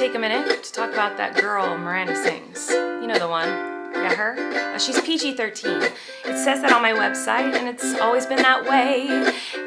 take a minute to talk about that girl Miranda sings. You know the one. Yeah, her? She's PG-13. It says that on my website, and it's always been that way.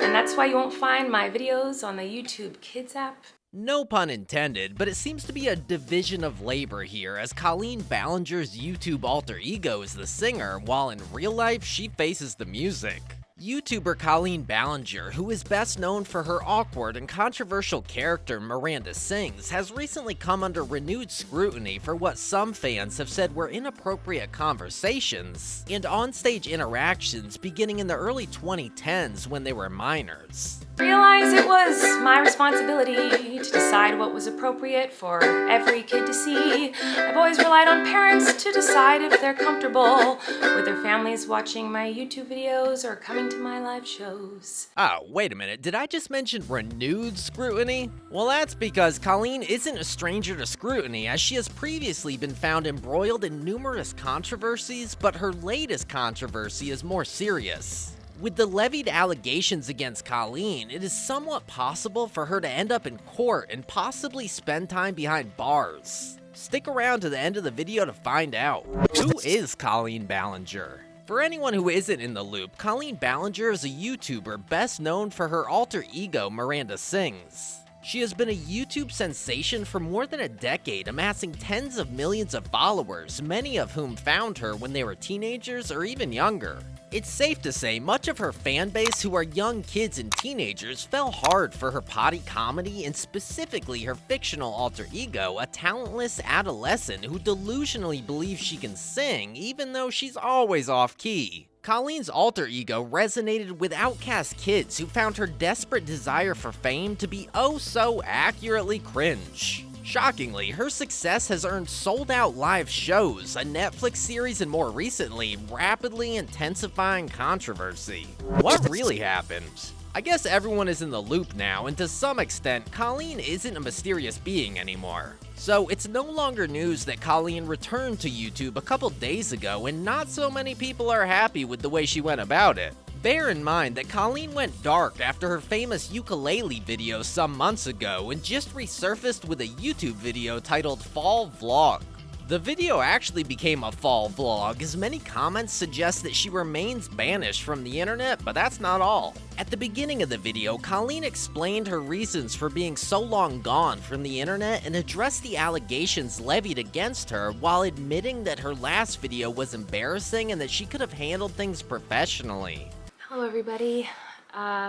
And that's why you won't find my videos on the YouTube Kids app. No pun intended, but it seems to be a division of labor here, as Colleen Ballinger's YouTube alter ego is the singer, while in real life she faces the music. YouTuber Colleen Ballinger, who is best known for her awkward and controversial character Miranda Sings, has recently come under renewed scrutiny for what some fans have said were inappropriate conversations and onstage interactions beginning in the early 2010s when they were minors. Realize it was my responsibility to decide what was appropriate for every kid to see. I've always relied on parents to decide if they're comfortable with their families watching my YouTube videos or coming to my live shows. Oh, wait a minute, did I just mention renewed scrutiny? Well, that's because Colleen isn't a stranger to scrutiny, as she has previously been found embroiled in numerous controversies, but her latest controversy is more serious. With the levied allegations against Colleen, it is somewhat possible for her to end up in court and possibly spend time behind bars. Stick around to the end of the video to find out. Who is Colleen Ballinger? For anyone who isn't in the loop, Colleen Ballinger is a YouTuber best known for her alter ego Miranda Sings. She has been a YouTube sensation for more than a decade, amassing tens of millions of followers, many of whom found her when they were teenagers or even younger. It's safe to say much of her fan base, who are young kids and teenagers, fell hard for her potty comedy and specifically her fictional alter ego, a talentless adolescent who delusionally believes she can sing even though she's always off-key. Colleen's alter ego resonated with outcast kids who found her desperate desire for fame to be oh so accurately cringe. Shockingly, her success has earned sold-out live shows, a Netflix series, and more recently, rapidly intensifying controversy. What really happened? I guess everyone is in the loop now, and to some extent, Colleen isn't a mysterious being anymore. So it's no longer news that Colleen returned to YouTube a couple days ago, and not so many people are happy with the way she went about it. Bear in mind that Colleen went dark after her famous ukulele video some months ago and just resurfaced with a YouTube video titled Fall Vlog. The video actually became a fall vlog, as many comments suggest that she remains banished from the internet, but that's not all. At the beginning of the video, Colleen explained her reasons for being so long gone from the internet and addressed the allegations levied against her, while admitting that her last video was embarrassing and that she could have handled things professionally. Hello everybody.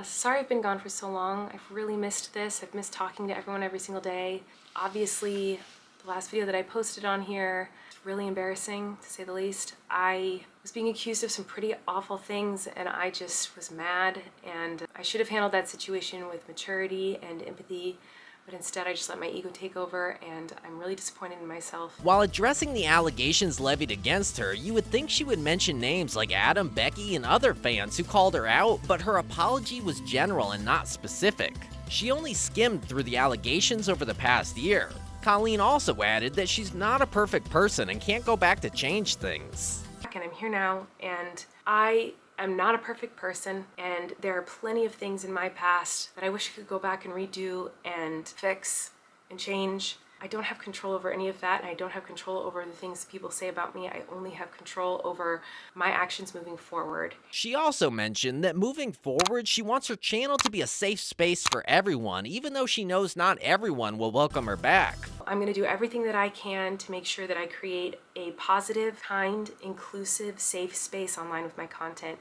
Sorry I've been gone for so long. I've really missed this. I've missed talking to everyone every single day. Obviously, the last video that I posted on here is really embarrassing, to say the least. I was being accused of some pretty awful things, and I just was mad, and I should have handled that situation with maturity and empathy, but instead I just let my ego take over, and I'm really disappointed in myself. While addressing the allegations levied against her, you would think she would mention names like Adam, Becky, and other fans who called her out, but her apology was general and not specific. She only skimmed through the allegations over the past year. Colleen also added that she's not a perfect person and can't go back to change things. And I'm here now, and I'm not a perfect person, and there are plenty of things in my past that I wish I could go back and redo and fix and change. I don't have control over any of that, and I don't have control over the things people say about me. I only have control over my actions moving forward. She also mentioned that moving forward, she wants her channel to be a safe space for everyone, even though she knows not everyone will welcome her back. I'm going to do everything that I can to make sure that I create a positive, kind, inclusive, safe space online with my content.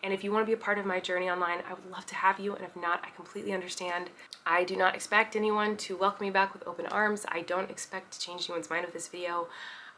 And if you want to be a part of my journey online, I would love to have you, and if not, I completely understand. I do not expect anyone to welcome me back with open arms. I don't expect to change anyone's mind with this video.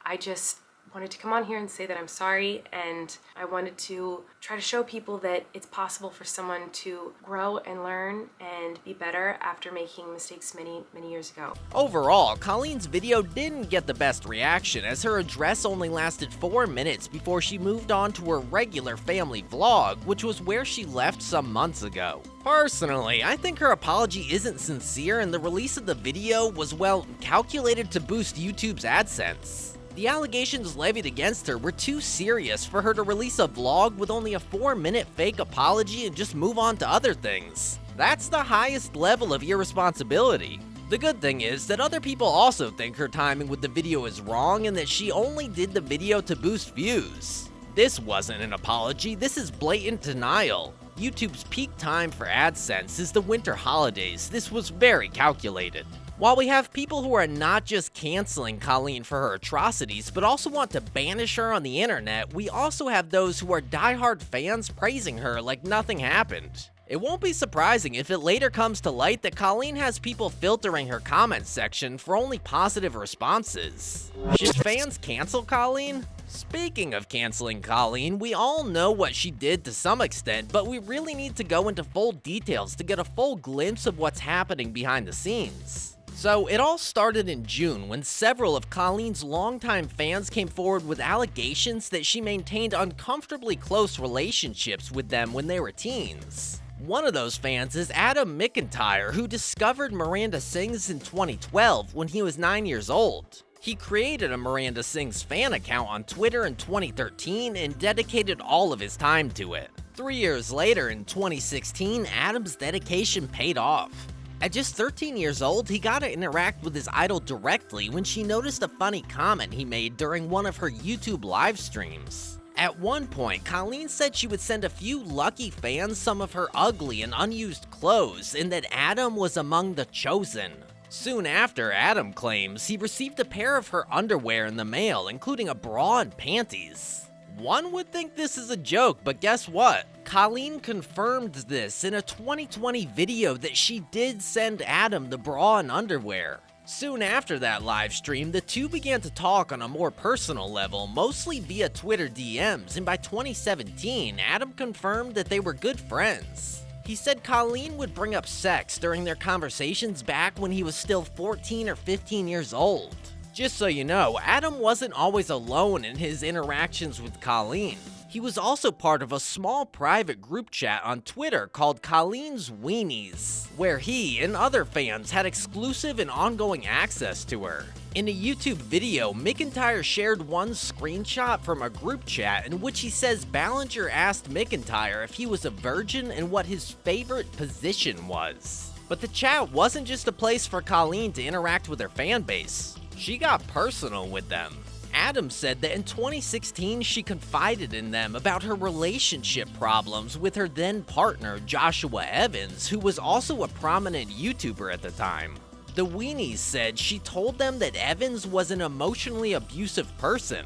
I just wanted to come on here and say that I'm sorry, and I wanted to try to show people that it's possible for someone to grow and learn and be better after making mistakes many years ago. Overall, Colleen's video didn't get the best reaction, as her address only lasted 4 minutes before she moved on to her regular family vlog, which was where she left some months ago. Personally, I think her apology isn't sincere, and the release of the video was, well, calculated to boost YouTube's AdSense. The allegations levied against her were too serious for her to release a vlog with only a 4-minute fake apology and just move on to other things. That's the highest level of irresponsibility. The good thing is that other people also think her timing with the video is wrong and that she only did the video to boost views. This wasn't an apology, this is blatant denial. YouTube's peak time for AdSense is the winter holidays. This was very calculated. While we have people who are not just canceling Colleen for her atrocities, but also want to banish her on the internet, we also have those who are diehard fans praising her like nothing happened. It won't be surprising if it later comes to light that Colleen has people filtering her comment section for only positive responses. Should fans cancel Colleen? Speaking of canceling Colleen, we all know what she did to some extent, but we really need to go into full details to get a full glimpse of what's happening behind the scenes. So, it all started in June when several of Colleen's longtime fans came forward with allegations that she maintained uncomfortably close relationships with them when they were teens. One of those fans is Adam McIntyre, who discovered Miranda Sings in 2012 when he was 9 years old. He created a Miranda Sings fan account on Twitter in 2013 and dedicated all of his time to it. 3 years later, in 2016, Adam's dedication paid off. At just 13 years old, he got to interact with his idol directly when she noticed a funny comment he made during one of her YouTube live streams. At one point, Colleen said she would send a few lucky fans some of her ugly and unused clothes, and that Adam was among the chosen. Soon after, Adam claims he received a pair of her underwear in the mail, including a bra and panties. One would think this is a joke, but guess what? Colleen confirmed this in a 2020 video that she did send Adam the bra and underwear. Soon after that live stream, the two began to talk on a more personal level, mostly via Twitter DMs, and by 2017, Adam confirmed that they were good friends. He said Colleen would bring up sex during their conversations back when he was still 14 or 15 years old. Just so you know, Adam wasn't always alone in his interactions with Colleen. He was also part of a small private group chat on Twitter called Colleen's Weenies, where he and other fans had exclusive and ongoing access to her. In a YouTube video, McIntyre shared one screenshot from a group chat in which he says Ballinger asked McIntyre if he was a virgin and what his favorite position was. But the chat wasn't just a place for Colleen to interact with her fan base. She got personal with them. Adam said that in 2016 she confided in them about her relationship problems with her then partner Joshua Evans, who was also a prominent YouTuber at the time. The Weenies said she told them that Evans was an emotionally abusive person.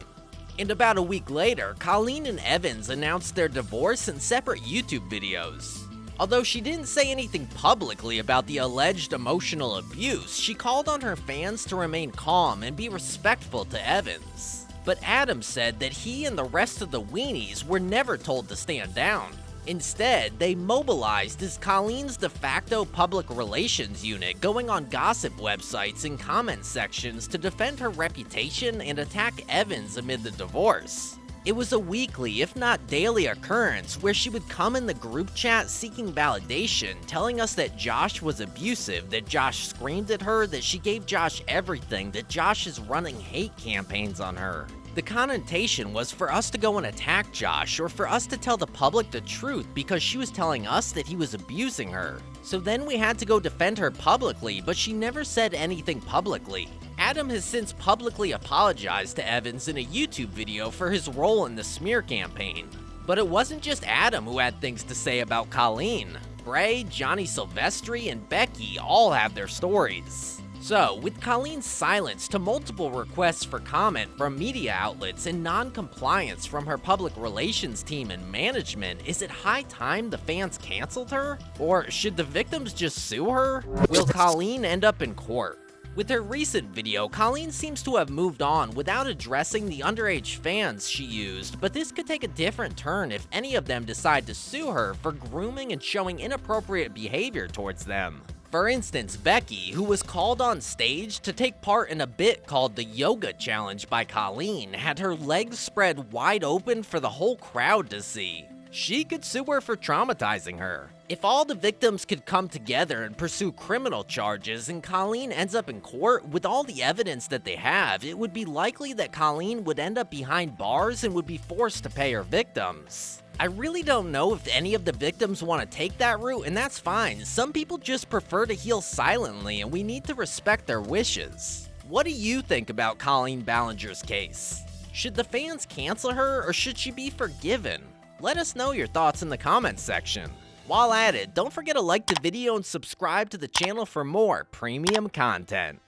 And about a week later, Colleen and Evans announced their divorce in separate YouTube videos. Although she didn't say anything publicly about the alleged emotional abuse, she called on her fans to remain calm and be respectful to Evans. But Adam said that he and the rest of the Weenies were never told to stand down. Instead, they mobilized as Colleen's de facto public relations unit, going on gossip websites and comment sections to defend her reputation and attack Evans amid the divorce. It was a weekly, if not daily occurrence where she would come in the group chat seeking validation, telling us that Josh was abusive, that Josh screamed at her, that she gave Josh everything, that Josh is running hate campaigns on her. The connotation was for us to go and attack Josh, or for us to tell the public the truth because she was telling us that he was abusing her. So then we had to go defend her publicly, but she never said anything publicly. Adam has since publicly apologized to Evans in a YouTube video for his role in the smear campaign. But it wasn't just Adam who had things to say about Colleen. Bray, Johnny Silvestri, and Becky all have their stories. So, with Colleen's silence to multiple requests for comment from media outlets and non-compliance from her public relations team and management, is it high time the fans canceled her? Or should the victims just sue her? Will Colleen end up in court? With her recent video, Colleen seems to have moved on without addressing the underage fans she used, but this could take a different turn if any of them decide to sue her for grooming and showing inappropriate behavior towards them. For instance, Becky, who was called on stage to take part in a bit called the Yoga Challenge by Colleen, had her legs spread wide open for the whole crowd to see. She could sue her for traumatizing her. If all the victims could come together and pursue criminal charges and Colleen ends up in court, with all the evidence that they have, it would be likely that Colleen would end up behind bars and would be forced to pay her victims. I really don't know if any of the victims want to take that route, and that's fine. Some people just prefer to heal silently, and we need to respect their wishes. What do you think about Colleen Ballinger's case? Should the fans cancel her, or should she be forgiven? Let us know your thoughts in the comments section. While at it, don't forget to like the video and subscribe to the channel for more premium content.